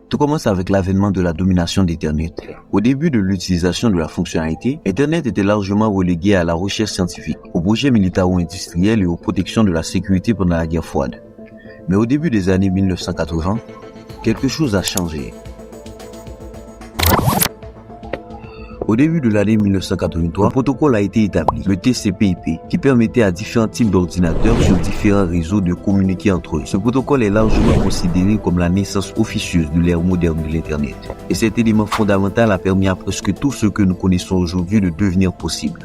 Tout commence avec l'avènement de la domination d'Internet. Au début de l'utilisation de la fonctionnalité, Internet était largement relégué à la recherche scientifique, aux projets militaro-industriels et aux protections de la sécurité pendant la guerre froide. Mais au début des années 1980, quelque chose a changé. Au début de l'année 1983, un protocole a été établi, le TCP/IP, qui permettait à différents types d'ordinateurs sur différents réseaux de communiquer entre eux. Ce protocole est largement considéré comme la naissance officieuse de l'ère moderne de l'Internet. Et cet élément fondamental a permis à presque tout ce que nous connaissons aujourd'hui de devenir possible.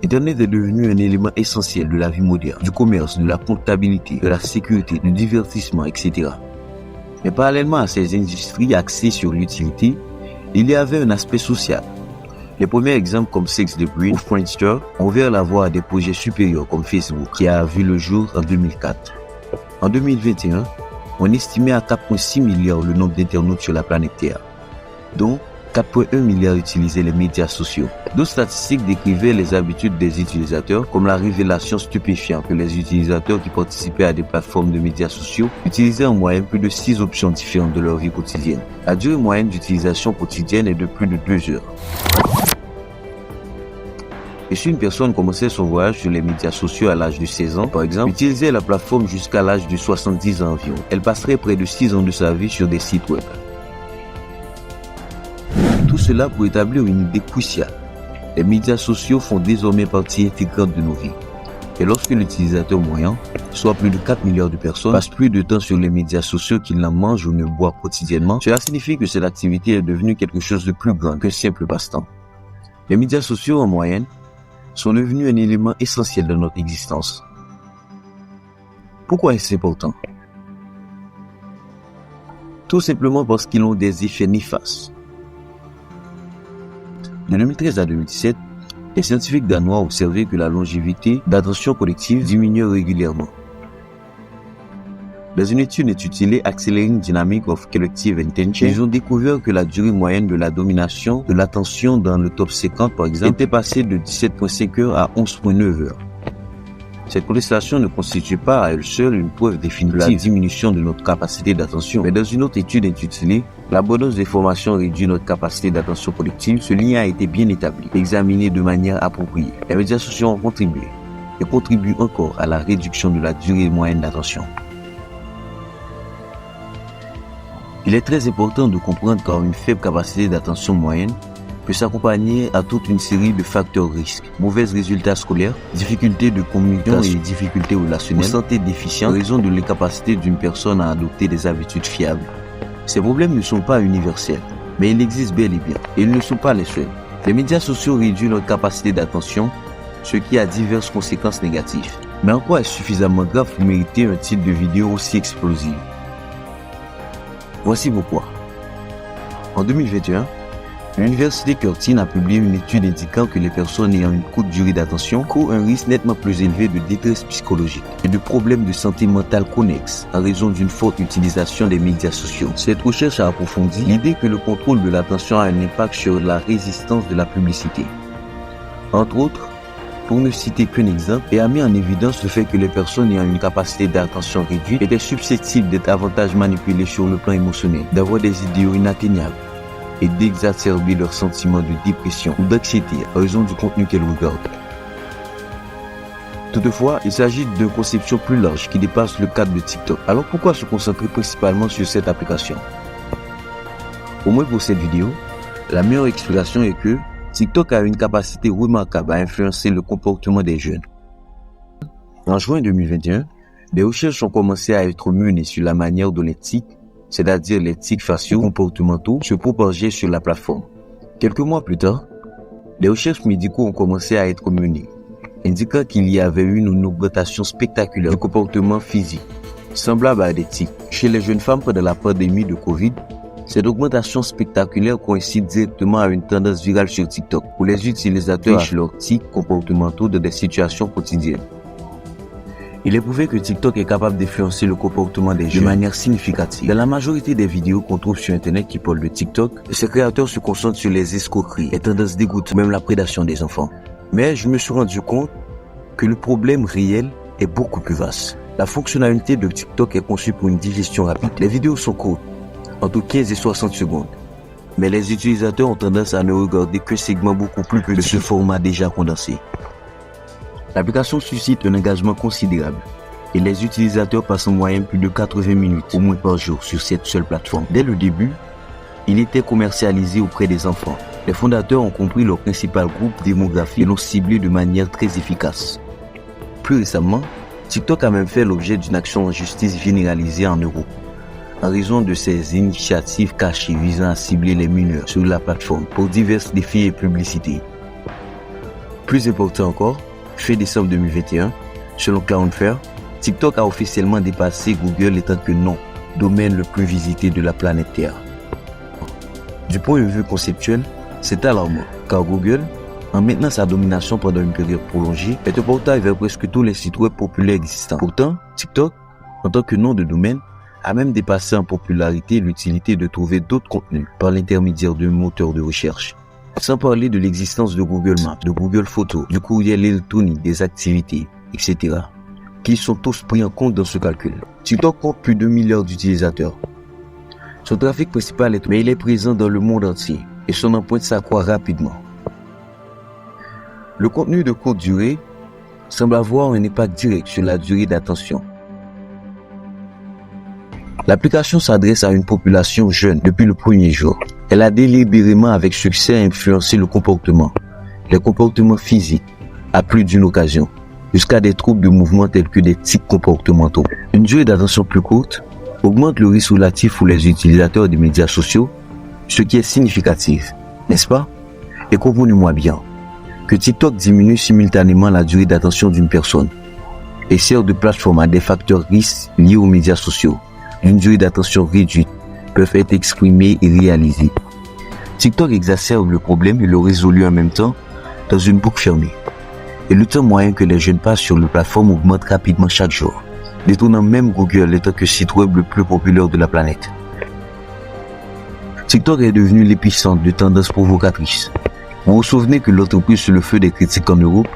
Internet est devenu un élément essentiel de la vie moderne, du commerce, de la comptabilité, de la sécurité, du divertissement, etc. Mais parallèlement à ces industries axées sur l'utilité, il y avait un aspect social. Les premiers exemples comme SexDebris ou Friendster ont ouvert la voie à des projets supérieurs comme Facebook, qui a vu le jour en 2004. En 2021, on estimait à 4,6 milliards le nombre d'internautes sur la planète Terre, dont 4,1 milliards utilisaient les médias sociaux. D'autres statistiques décrivaient les habitudes des utilisateurs, comme la révélation stupéfiante que les utilisateurs qui participaient à des plateformes de médias sociaux utilisaient en moyenne plus de 6 options différentes de leur vie quotidienne. La durée moyenne d'utilisation quotidienne est de plus de 2 heures. Et si une personne commençait son voyage sur les médias sociaux à l'âge de 16 ans, par exemple, utilisait la plateforme jusqu'à l'âge de 70 ans environ, elle passerait près de 6 ans de sa vie sur des sites web. Tout cela pour établir une idée cruciale. Les médias sociaux font désormais partie intégrante de nos vies. Et lorsque l'utilisateur moyen, soit plus de 4 milliards de personnes, passe plus de temps sur les médias sociaux qu'il n'en mange ou ne boit quotidiennement, cela signifie que cette activité est devenue quelque chose de plus grand qu'un simple passe-temps. Les médias sociaux, en moyenne, sont devenus un élément essentiel de notre existence. Pourquoi est-ce important? Tout simplement parce qu'ils ont des effets néfastes. De 2013 à 2017, les scientifiques danois ont observé que la longévité d'attention collective diminuait régulièrement. Dans une étude intitulée Accelerating Dynamic of Collective Attention, ils ont découvert que la durée moyenne de la domination de l'attention dans le top 50, par exemple, était passée de 17,5 heures à 11,9 heures. Cette contestation ne constitue pas à elle seule une preuve définitive de la diminution de notre capacité d'attention. Mais dans une autre étude intitulée L'abondance d'informations réduit notre capacité d'attention collective, ce lien a été bien établi, examiné de manière appropriée. Les médias sociaux ont contribué et contribuent encore à la réduction de la durée moyenne d'attention. Il est très important de comprendre qu'une faible capacité d'attention moyenne peut s'accompagner à toute une série de facteurs risques. Mauvais résultats scolaires, difficultés de communication et difficultés relationnelles, santé déficiente en raison de l'incapacité d'une personne à adopter des habitudes fiables. Ces problèmes ne sont pas universels, mais ils existent bel et bien, et ils ne sont pas les seuls. Les médias sociaux réduisent notre capacité d'attention, ce qui a diverses conséquences négatives. Mais en quoi est-ce suffisamment grave pour mériter un titre de vidéo aussi explosif? Voici pourquoi. En 2021, l'université Curtin a publié une étude indiquant que les personnes ayant une courte durée d'attention courent un risque nettement plus élevé de détresse psychologique et de problèmes de santé mentale connexes en raison d'une forte utilisation des médias sociaux. Cette recherche a approfondi l'idée que le contrôle de l'attention a un impact sur la résistance de la publicité. Entre autres, pour ne citer qu'un exemple, et a mis en évidence le fait que les personnes ayant une capacité d'attention réduite étaient susceptibles d'être davantage manipulées sur le plan émotionnel, d'avoir des idéaux inatteignables et d'exacerber leurs sentiments de dépression ou d'anxiété à raison du contenu qu'elles regardent. Toutefois, il s'agit d'une conception plus large qui dépasse le cadre de TikTok. Alors pourquoi se concentrer principalement sur cette application? Au moins pour cette vidéo, la meilleure explication est que TikTok a une capacité remarquable à influencer le comportement des jeunes. En juin 2021, des recherches ont commencé à être menées sur la manière dont les tics, c'est-à-dire les tics faciaux comportementaux, se propageaient sur la plateforme. Quelques mois plus tard, des recherches médicaux ont commencé à être menées, indiquant qu'il y avait eu une augmentation spectaculaire du comportement physique, semblable à des tics. Chez les jeunes femmes pendant la pandémie de Covid, cette augmentation spectaculaire coïncide directement à une tendance virale sur TikTok, où les utilisateurs affichent leurs tics comportementaux dans des situations quotidiennes. Il est prouvé que TikTok est capable d'influencer le comportement des jeunes de manière significative. Dans la majorité des vidéos qu'on trouve sur Internet qui parlent de TikTok, ses créateurs se concentrent sur les escroqueries, les tendances dégoûtantes, même la prédation des enfants. Mais je me suis rendu compte que le problème réel est beaucoup plus vaste. La fonctionnalité de TikTok est conçue pour une digestion rapide. Les vidéos sont courtes, entre 15 et 60 secondes. Mais les utilisateurs ont tendance à ne regarder qu'un segment beaucoup plus petit de ce format déjà condensé. L'application suscite un engagement considérable et les utilisateurs passent en moyenne plus de 80 minutes au moins par jour sur cette seule plateforme. Dès le début, il était commercialisé auprès des enfants. Les fondateurs ont compris leur principal groupe démographique et l'ont ciblé de manière très efficace. Plus récemment, TikTok a même fait l'objet d'une action en justice généralisée en Europe, en raison de ses initiatives cachées visant à cibler les mineurs sur la plateforme pour divers défis et publicités. Plus important encore, fin décembre 2021, selon Cloudflare, TikTok a officiellement dépassé Google étant que nom, domaine le plus visité de la planète Terre. Du point de vue conceptuel, c'est alarmant, car Google, en maintenant sa domination pendant une période prolongée, est un portail vers presque tous les sites web populaires existants. Pourtant, TikTok, en tant que nom de domaine, a même dépassé en popularité l'utilité de trouver d'autres contenus par l'intermédiaire d'un moteur de recherche. Sans parler de l'existence de Google Maps, de Google Photos, du courriel électronique, des activités, etc., qui sont tous pris en compte dans ce calcul. TikTok compte plus de 2 milliards d'utilisateurs. Son trafic principal mais il est présent dans le monde entier et son empreinte s'accroît rapidement. Le contenu de courte durée semble avoir un impact direct sur la durée d'attention. L'application s'adresse à une population jeune depuis le premier jour. Elle a délibérément avec succès influencé le comportement, les comportements physiques, à plus d'une occasion, jusqu'à des troubles de mouvement tels que des tics comportementaux. Une durée d'attention plus courte augmente le risque relatif pour les utilisateurs des médias sociaux, ce qui est significatif, n'est-ce pas? Et comprenez-moi bien que TikTok diminue simultanément la durée d'attention d'une personne et sert de plateforme à des facteurs risques liés aux médias sociaux. Une durée d'attention réduite peuvent être exprimés et réalisés. TikTok exacerbe le problème et le résout en même temps dans une boucle fermée. Et le temps moyen que les jeunes passent sur la plateforme augmente rapidement chaque jour, détournant même Google étant que site web le plus populaire de la planète. TikTok est devenu l'épicentre de tendances provocatrices. Vous vous souvenez que l'entreprise sur le feu des critiques en Europe,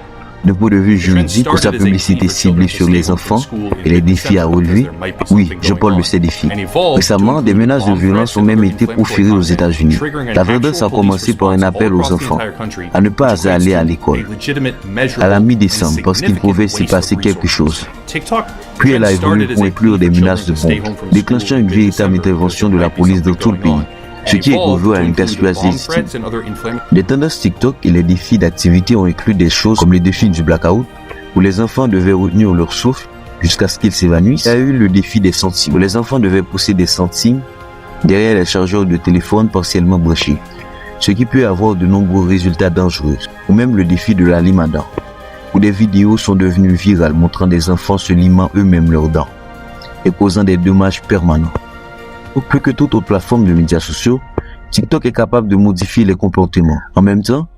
d'un point de vue juridique, pour sa publicité ciblée sur les enfants et les défis à relever? Oui, je parle de ces défis. Récemment, des menaces de violence ont même été proférées aux États-Unis. La tendance a commencé par un appel aux enfants à ne pas aller à l'école à la mi-décembre parce qu'il pouvait s'y passer quelque chose. Puis elle a évolué pour inclure des menaces de bombes, déclenchant une véritable intervention de la police dans tout le pays, ce qui équivaut à une persuasion légitime. Les tendances TikTok et les défis d'activité ont inclus des choses comme les défis du blackout, où les enfants devaient retenir leur souffle jusqu'à ce qu'ils s'évanouissent. Il y a eu le défi des centimes, où les enfants devaient pousser des centimes derrière les chargeurs de téléphone partiellement branchés, ce qui peut avoir de nombreux résultats dangereux. Ou même le défi de la lime à dents, où des vidéos sont devenues virales montrant des enfants se limant eux-mêmes leurs dents et causant des dommages permanents. Plus que toute autre plateforme de médias sociaux, TikTok est capable de modifier les comportements. En même temps,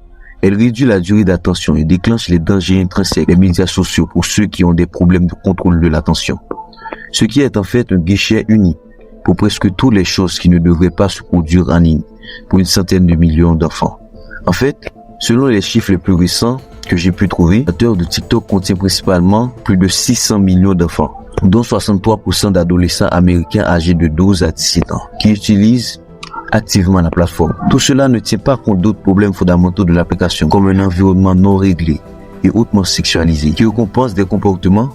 elle réduit la durée d'attention et déclenche les dangers intrinsèques des médias sociaux pour ceux qui ont des problèmes de contrôle de l'attention. Ce qui est en fait un guichet unique pour presque toutes les choses qui ne devraient pas se produire en ligne pour une centaine de millions d'enfants. En fait, selon les chiffres les plus récents que j'ai pu trouver, l'utilisateur de TikTok contient principalement plus de 600 millions d'enfants, dont 63% d'adolescents américains âgés de 12 à 17 ans, qui utilisent activement la plateforme. Tout cela ne tient pas compte d'autres problèmes fondamentaux de l'application, comme un environnement non réglé et hautement sexualisé, qui récompense des comportements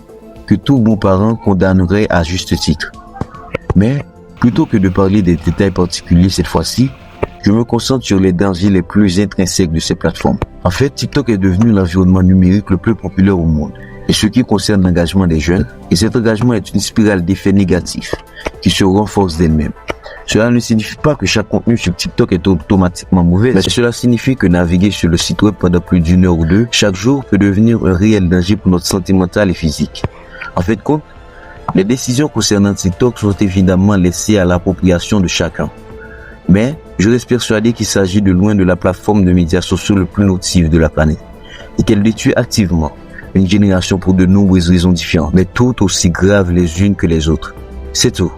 que tout bon parent condamnerait à juste titre. Mais, plutôt que de parler des détails particuliers cette fois-ci, je me concentre sur les dangers les plus intrinsèques de ces plateformes. En fait, TikTok est devenu l'environnement numérique le plus populaire au monde. Et ce qui concerne l'engagement des jeunes, et cet engagement est une spirale d'effets négatifs qui se renforce d'elle-même. Cela ne signifie pas que chaque contenu sur TikTok est automatiquement mauvais, mais cela signifie que naviguer sur le site web pendant plus d'une heure ou deux chaque jour peut devenir un réel danger pour notre santé mentale et physique. En fait, compte, les décisions concernant TikTok sont évidemment laissées à l'appropriation de chacun. Mais je reste persuadé qu'il s'agit de loin de la plateforme de médias sociaux le plus nocive de la planète et qu'elle détruit activement une génération pour de nombreuses raisons différentes, mais toutes aussi graves les unes que les autres. C'est tout.